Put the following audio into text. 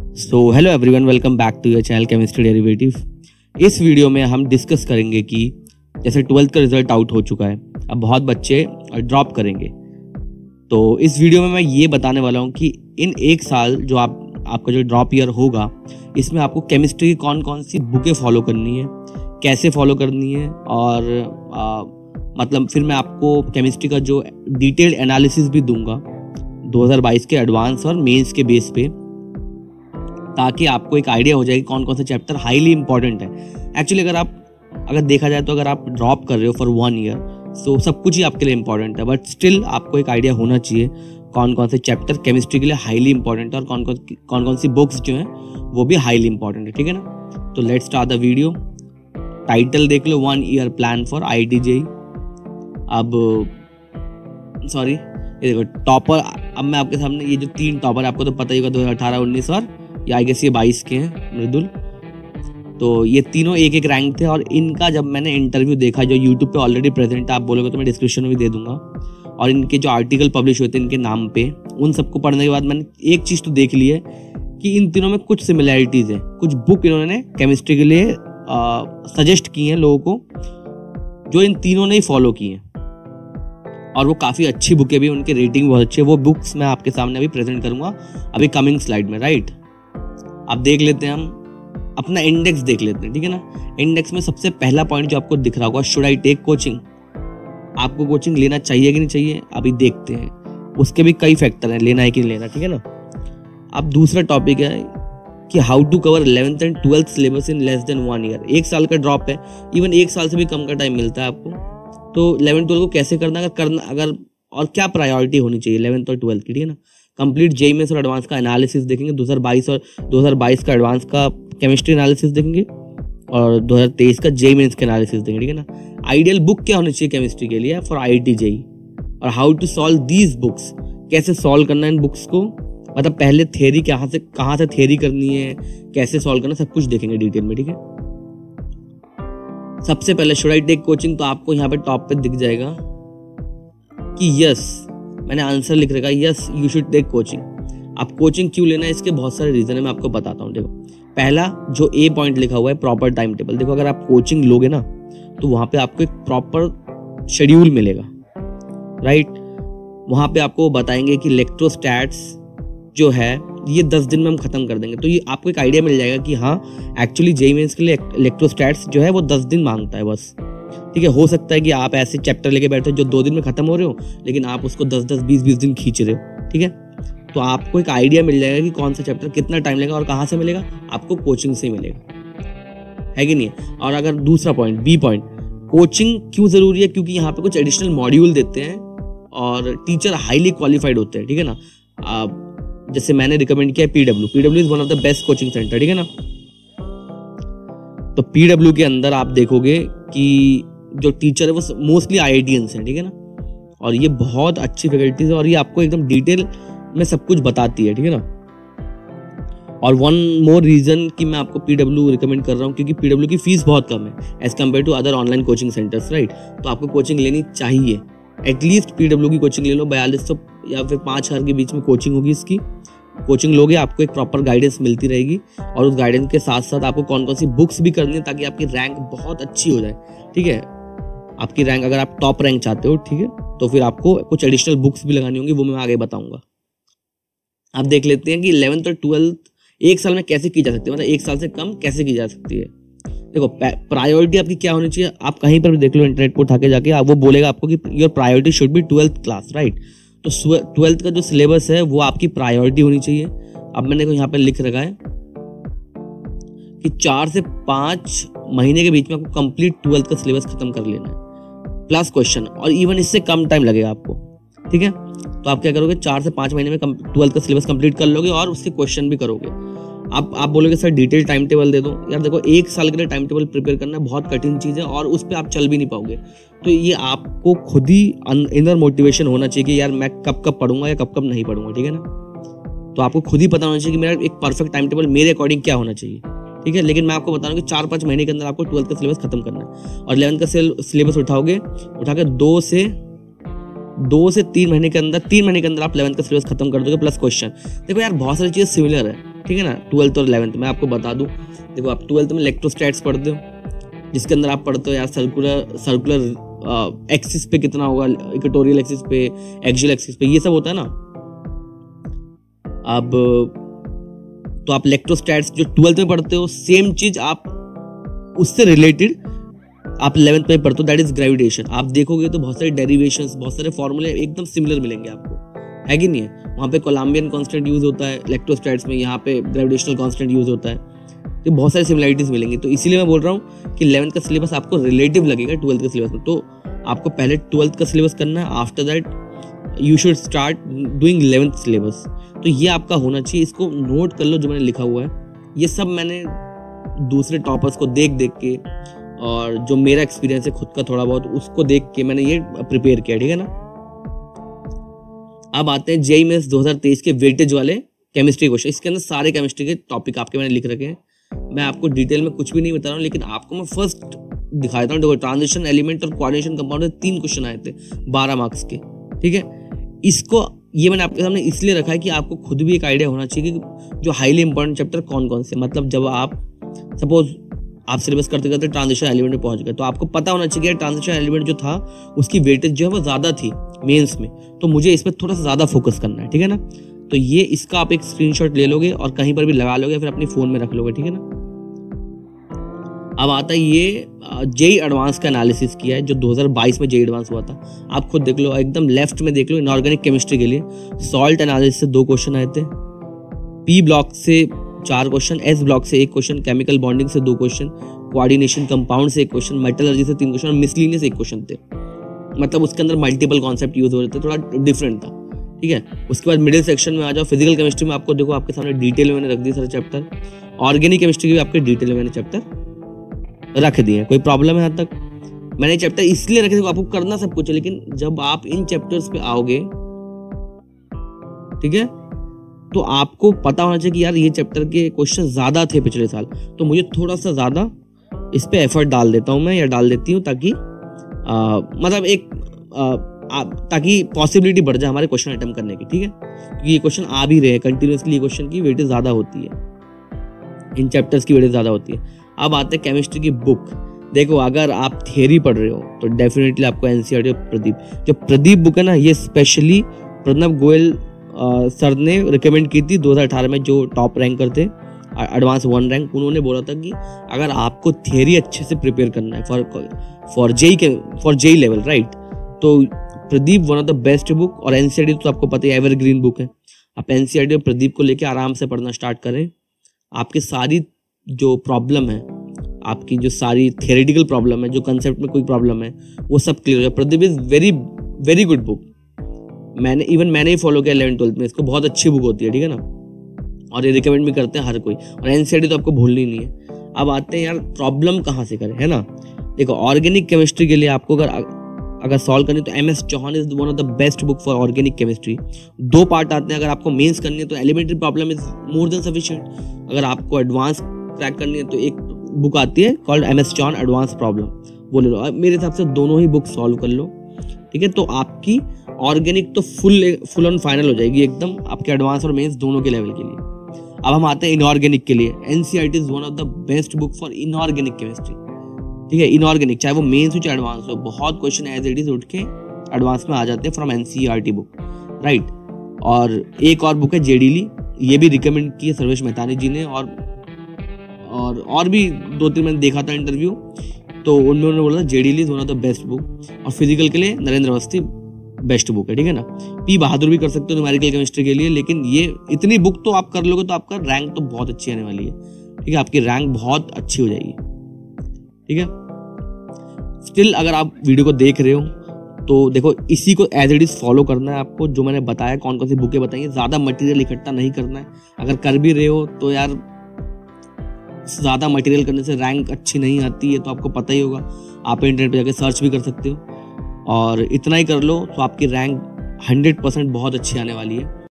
So hello everyone, welcome back to your channel chemistry derivative. इस video में हम discuss करेंगे कि जैसे 12th का रिजल्ट आउट हो चुका है, अब बहुत बच्चे ड्रॉप करेंगे। तो इस वीडियो में मैं ये बताने वाला हूँ कि इन एक साल जो आपका जो ड्रॉप ईयर होगा, इसमें आपको केमिस्ट्री की कौन कौन सी बुकें फॉलो करनी है, कैसे फॉलो करनी है, और मतलब फिर मैं आपको केमिस्ट्री का जो डिटेल्ड एनालिसिस भी दूंगा 2022 के एडवांस और मेंस के बेस पे, ताकि आपको एक आइडिया हो जाए कि कौन कौन से चैप्टर हाईली इंपॉर्टेंट है। एक्चुअली अगर देखा जाए तो अगर आप ड्रॉप कर रहे हो फॉर 1 ईयर, तो सब कुछ ही आपके लिए इंपॉर्टेंट है, बट स्टिल आपको एक आइडिया होना चाहिए कौन कौन से चैप्टर केमिस्ट्री के लिए हाईली इंपॉर्टेंट है और कौन कौन सी बुक्स जो हैं वो भी हाईली इंपॉर्टेंट है। ठीक है ना। तो let's start the video. Title देख लो, 1 year plan for IIT JEE। अब सॉरी, ये देखो टॉपर। अब मैं आपके सामने ये जो 3 टॉपर, आपको तो पता ही होगा 2018, 19 और ये आई गेस ये 22 के हैं, मृदुल। तो ये तीनों एक एक रैंक थे, और इनका जब मैंने इंटरव्यू देखा जो यूट्यूब पे ऑलरेडी प्रेजेंट है, आप बोलोगे तो मैं डिस्क्रिप्शन में भी दे दूंगा, और इनके जो आर्टिकल पब्लिश हुए थे इनके नाम पे, उन सबको पढ़ने के बाद मैंने एक चीज़ तो देख ली है कि इन तीनों में कुछ सिमिलैरिटीज़ हैं। कुछ बुक इन्होंने केमिस्ट्री के लिए सजेस्ट की हैं लोगों को, जो इन तीनों ने ही फॉलो की हैं, और वो काफ़ी अच्छी बुकें भी, उनकी रेटिंग बहुत अच्छी है। वो बुक्स मैं आपके सामने अभी प्रेजेंट करूँगा अभी कमिंग स्लाइड में, राइट। अब देख लेते हैं, हम अपना इंडेक्स देख लेते हैं। ठीक है ना। इंडेक्स में सबसे पहला पॉइंट जो आपको दिख रहा होगा, शुड आई टेक कोचिंग। आपको कोचिंग लेना चाहिए कि नहीं चाहिए, अभी देखते हैं। उसके भी कई फैक्टर हैं, लेना है कि नहीं लेना। ठीक है ना। अब दूसरा टॉपिक है कि how to cover 11th and 12th syllabus in less than 1 year. 1 साल का ड्रॉप है, इवन 1 साल से भी कम का टाइम मिलता है आपको। तो 11th-12th को कैसे करना, अगर और क्या प्रायोरिटी होनी चाहिए 11th और 12th की। ठीक है ना। कंप्लीट JEE मेंस और एडवांस का एनालिसिस देखेंगे, 2022 का एडवांस का केमिस्ट्री एनालिसिस देखेंगे, और 2023 का JEE मेंस का एनालिसिस देखेंगे। ठीक है ना। आइडियल बुक क्या होनी चाहिए केमिस्ट्री के लिए फॉर IIT JEE, और how to solve these books, कैसे सॉल्व करना है इन बुक्स को, मतलब पहले थ्योरी कहाँ से थ्योरी करनी है, कैसे सॉल्व करना, सब कुछ देखेंगे डिटेल में। ठीक है। सबसे पहले शुड आई टेक कोचिंग, तो आपको यहाँ पे टॉप पे दिख जाएगा कि यस, मैंने आंसर लिख रखा है, yes you should take coaching. आप कोचिंग क्यों लेना है, इसके बहुत सारे रीजन है, मैं आपको बताता हूँ। देखो, पहला जो A पॉइंट लिखा हुआ है, प्रॉपर टाइम टेबल। देखो, अगर आप कोचिंग लोगे ना तो वहाँ पे आपको एक प्रॉपर शेड्यूल मिलेगा, राइट। वहाँ पे आपको बताएंगे कि इलेक्ट्रोस्टैट्स जो है ये 10 दिन में हम खत्म कर देंगे। तो ये आपको एक आइडिया मिल जाएगा कि हाँ, एक्चुअली JEE मेंस के लिए इलेक्ट्रोस्टैट्स जो है वो 10 दिन मांगता है बस। ठीक है। हो सकता है कि आप ऐसे चैप्टर लेके बैठे हो जो 2 दिन में खत्म हो रहे हो, लेकिन आप उसको 10-10, 20-20 दिन खींच रहे हो। ठीक है। तो आपको एक आइडिया मिल जाएगा कि कौन सा चैप्टर कितना टाइम लेगा, और कहाँ से मिलेगा, आपको कोचिंग से ही मिलेगा, है कि नहीं। और अगर दूसरा पॉइंट, B पॉइंट, कोचिंग क्यों जरूरी है, क्योंकि यहाँ पे कुछ एडिशनल मॉड्यूल देते हैं और टीचर हाईली क्वालिफाइड होते हैं। ठीक है ना। जैसे मैंने रिकमेंड किया PW is one of the best coaching centre. ठीक है ना। तो PW के अंदर आप देखोगे कि जो टीचर है वो मोस्टली IITians हैं। ठीक है ना। और ये बहुत अच्छी फैकल्टीज है, और ये आपको एकदम डिटेल में सब कुछ बताती है। ठीक है ना। और वन मोर रीजन कि मैं आपको PW रिकमेंड कर रहा हूँ, क्योंकि PW की फीस बहुत कम है as compare to other online coaching centres, right. तो आपको कोचिंग लेनी चाहिए, एटलीस्ट PW की कोचिंग ले लो। 4200 या फिर 5000 के बीच में कोचिंग होगी। इसकी कोचिंग लोगे, आपको एक प्रॉपर गाइडेंस मिलती रहेगी, और उस गाइडेंस के साथ साथ आपको कौन कौन सी बुक्स भी करनी है, ताकि आपकी रैंक बहुत अच्छी हो जाए। ठीक है। आपकी रैंक, अगर आप टॉप रैंक चाहते हो, ठीक है, तो फिर आपको कुछ एडिशनल बुक्स भी लगानी होंगी, वो मैं आगे बताऊंगा। आप देख लेते हैं कि 11th और 12th 1 साल में कैसे की जा सकती है, मतलब 1 साल से कम कैसे की जा सकती है। देखो, प्रायोरिटी आपकी क्या होनी चाहिए, आप कहीं पर भी देख लो इंटरनेट पर उठा के जाके, वो बोलेगा आपको कि your priority should be 12th class, right. तो 12th का जो सिलेबस है वो आपकी प्रायोरिटी होनी चाहिए। अब मैंने यहाँ पे लिख रखा है कि 4 से 5 महीने के बीच में आपको कंप्लीट 12th का सिलेबस खत्म कर लेना है, प्लस क्वेश्चन, और इवन इससे कम टाइम लगेगा आपको। ठीक है। तो आप क्या करोगे, 4 से 5 महीने में 12th का सिलेबस कंप्लीट कर लोगे, और उसके क्वेश्चन भी करोगे। आप बोलोगे सर डिटेल टाइम टेबल दे दो। यार देखो, 1 साल के लिए टाइम टेबल प्रिपेयर करना बहुत कठिन चीज़ है, और उस पर आप चल भी नहीं पाओगे। तो ये आपको खुद ही इनर मोटिवेशन होना चाहिए कि यार मैं कब कब पढ़ूंगा या कब कब नहीं पढ़ूंगा। ठीक है ना। तो आपको खुद ही पता होना चाहिए कि मेरा एक परफेक्ट टाइम टेबल मेरे अकॉर्डिंग क्या होना चाहिए। ठीक है। लेकिन मैं आपको बता रहा हूँ कि 4-5 महीने के अंदर आपको 12th का सिलेबस खत्म करना है, और 11th का सिलेबस उठा के 2 से 3 महीने के अंदर, 3 महीने के अंदर आप 11th का सिलेबस खत्म कर दोगे, प्लस क्वेश्चन। देखो यार, बहुत सारी चीज़ें सिमिलर है। ठीक है ना, 12th और 11th में आपको बता दूं, देखो आप 12th में इलेक्ट्रोस्टैट्स पढ़ते हो, जिसके अंदर आप पढ़ते हो यार सर्कुलर एक्सिस पे कितना होगा, इक्वेटोरियल एक्सिस पे, एक्सियल एक्सिस पे, ये सब होता है ना। अब तो आप इलेक्ट्रोस्टैट्स जो 12th में पढ़ते हो, सेम चीज आप उससे रिलेटेड आप 11th में पढ़ते हो, दैट इज ग्रेविटेशन। आप देखोगे तो बहुत सारे डेरिवेशंस, बहुत सारे फॉर्मूले एकदम सिमिलर मिलेंगे आपको, है कि नहीं है। वहाँ पे कोलम्बियन कांस्टेंट यूज होता है इलेक्ट्रोस्टैट्स में, यहाँ पे ग्रेविटेशनल कांस्टेंट यूज होता है, तो बहुत सारी सिमिलरिटीज मिलेंगी। तो इसीलिए मैं बोल रहा हूँ कि 11th का सिलेबस आपको रिलेटिव लगेगा 12th के सिलेबस में। तो आपको पहले 12th का सिलेबस करना है, after that you should start doing 11th syllabus. तो ये आपका होना चाहिए, इसको नोट कर लो जो मैंने लिखा हुआ है। ये सब मैंने दूसरे टॉपर्स को देख देख के और जो मेरा एक्सपीरियंस है खुद का थोड़ा बहुत, उसको देख के मैंने ये प्रिपेयर किया, ठीक है ना। अब आते हैं जेईई मेंस 2023 के वेटेज वाले केमिस्ट्री क्वेश्चन। इसके अंदर सारे केमिस्ट्री के टॉपिक आपके मैंने लिख रखे हैं। मैं आपको डिटेल में कुछ भी नहीं बता रहा हूँ, लेकिन आपको मैं फर्स्ट दिखा देता हूँ। देखो, ट्रांजिशन एलिमेंट और कोऑर्डिनेशन कंपाउंड में 3 क्वेश्चन आए थे 12 मार्क्स के, ठीक है। इसको ये मैंने आपके सामने इसलिए रखा है कि आपको खुद भी एक आइडिया होना चाहिए कि जो हाईली इंपॉर्टेंट चैप्टर कौन कौन से, मतलब जब आप सपोज आप सिलेबस करते करते ट्रांजिशन एलिमेंट में पहुंच गए, तो आपको पता होना चाहिए कि ट्रांजिशन एलिमेंट जो था उसकी वेटेज जो है वो ज्यादा थी मेंस में, तो मुझे इस पर थोड़ा सा ज्यादा फोकस करना है, ठीक है ना। तो ये इसका आप एक स्क्रीनशॉट ले लोगे और कहीं पर भी लगा लोगे, फिर अपनी फोन में रख लोगे, ठीक है ना। अब आता है ये जेईई एडवांस का एनालिसिस किया है जो 2022 में जेईई एडवांस हुआ था। आप खुद देख लो, एकदम लेफ्ट में देख लो, इनऑर्गेनिक केमिस्ट्री के लिए सॉल्ट एनालिसिस से 2 क्वेश्चन आए थे, पी ब्लॉक से 4 क्वेश्चन, एस ब्लॉक से 1 क्वेश्चन, केमिकल बॉन्डिंग से 2 क्वेश्चन, कोऑर्डिनेशन कंपाउंड से 1 क्वेश्चन, मेटलर्जी से 3 क्वेश्चन और मिसलिनियस 1 क्वेश्चन थे। मतलब उसके अंदर मल्टीपल कॉन्सेप्ट यूज हो रहे थे, थोड़ा डिफरेंट था, ठीक है। उसके बाद मिडिल सेक्शन में आ जाओ, फिजिकल केमिस्ट्री में आपको देखो आपके सामने डिटेल में मैंने रख दिए सारे चैप्टर। ऑर्गेनिक केमिस्ट्री के भी आपके डिटेल में मैंने चैप्टर रख दिए। कोई प्रॉब्लम है यहाँ तक? मैंने चैप्टर इसलिए रखे, आपको करना सब कुछ है, लेकिन जब आप इन चैप्टर्स पे आओगे, ठीक है, तो आपको पता होना चाहिए कि यार ये चैप्टर के क्वेश्चन ज्यादा थे पिछले साल, तो मुझे थोड़ा सा ज्यादा इस पे एफर्ट डाल देता हूँ मैं, या डाल देती हूँ, ताकि मतलब एक ताकि पॉसिबिलिटी बढ़ जाए हमारे क्वेश्चन अटेम्प्ट करने की, ठीक है। क्योंकि ये क्वेश्चन आ भी रहे हैं कंटिन्यूसली, ये क्वेश्चन की वेटेज ज्यादा होती है, इन चैप्टर्स की वेटेज ज्यादा होती है। अब आते हैं केमिस्ट्री की बुक। देखो, अगर आप थियरी पढ़ रहे हो तो डेफिनेटली आपको एनसीईआरटी और प्रदीप, जो प्रदीप बुक है ना, ये स्पेशली प्रणव गोयल सर ने रिकमेंड की थी 2018 में, जो टॉप रैंकर थे, एडवांस 1 रैंक। उन्होंने बोला था कि अगर आपको थियरी अच्छे से प्रिपेयर करना है फॉर जेईई लेवल, राइट, तो Pradeep one of the best book. और एनसीईआरटी तो आपको पता है एवरग्रीन बुक है। आप एनसीईआरटी और प्रदीप को लेके आराम से पढ़ना स्टार्ट करें। आपकी सारी जो प्रॉब्लम है, आपकी जो सारी थियरेटिकल प्रॉब्लम है, जो कंसेप्ट में कोई प्रॉब्लम है, वो सब क्लियर हो जाए। Pradeep is very very good book. मैंने ही फॉलो किया 11th-12th में, इसको बहुत अच्छी बुक होती है, ठीक है ना, और ये रिकमेंड भी करते हैं हर कोई। और एनसीईआरटी तो आपको भूलनी नहीं है। अब आते हैं यार प्रॉब्लम कहाँ से करें, है ना। देखो, ऑर्गेनिक केमिस्ट्री के लिए आपको अगर सॉल्व करनी तो MS Chauhan is one of the best book for organic chemistry. 2 part आते हैं। अगर आपको मेंस करनी है तो elementary problem is more than sufficient. अगर आपको एडवांस क्रैक करनी है तो एक बुक आती है called MS Chauhan advance problem, वो ले लो। मेरे हिसाब से दोनों ही बुक सॉल्व कर लो, ठीक है। तो आपकी ऑर्गेनिक तो फुल ऑन फाइनल हो जाएगी एकदम, आपके एडवांस और मेंस दोनों के लेवल के लिए। अब हम आते हैं इनऑर्गेनिक के लिए। NCERT is one of the best book for inorganic chemistry, ठीक है। इनऑर्गेनिक चाहे वो मेंस हो चाहे एडवांस हो, बहुत क्वेश्चन एज इट इज उठ के एडवांस में आ जाते हैं फ्रॉम एनसीईआरटी बुक, राइट। और एक और बुक है जेडीली, ये भी रिकमेंड की है सर्वेश मेहतानी जी ने, और भी 2-3 मैंने देखा था इंटरव्यू, तो उनमें उन्होंने बोला था J D Lee is one of the best book. और फिजिकल के लिए नरेंद्र अवस्थी बेस्ट बुक है, ठीक है ना। पी बहादुर भी कर सकते हो न्यूमेरिकल केमिस्ट्री के लिए, लेकिन ये इतनी बुक तो आप कर लोगे तो आपका रैंक तो बहुत अच्छी आने वाली है, ठीक है। आपकी रैंक बहुत अच्छी हो जाएगी, ठीक है। स्टिल अगर आप वीडियो को देख रहे हो तो देखो, इसी को एज इट इज फॉलो करना है आपको, जो मैंने बताया, कौन कौन सी बुकें बताई हैं। ज़्यादा मटेरियल इकट्ठा नहीं करना है। अगर कर भी रहे हो तो यार ज़्यादा मटेरियल करने से रैंक अच्छी नहीं आती है, तो आपको पता ही होगा। आप इंटरनेट पे जाके सर्च भी कर सकते हो, और इतना ही कर लो तो आपकी रैंक 100% बहुत अच्छी आने वाली है।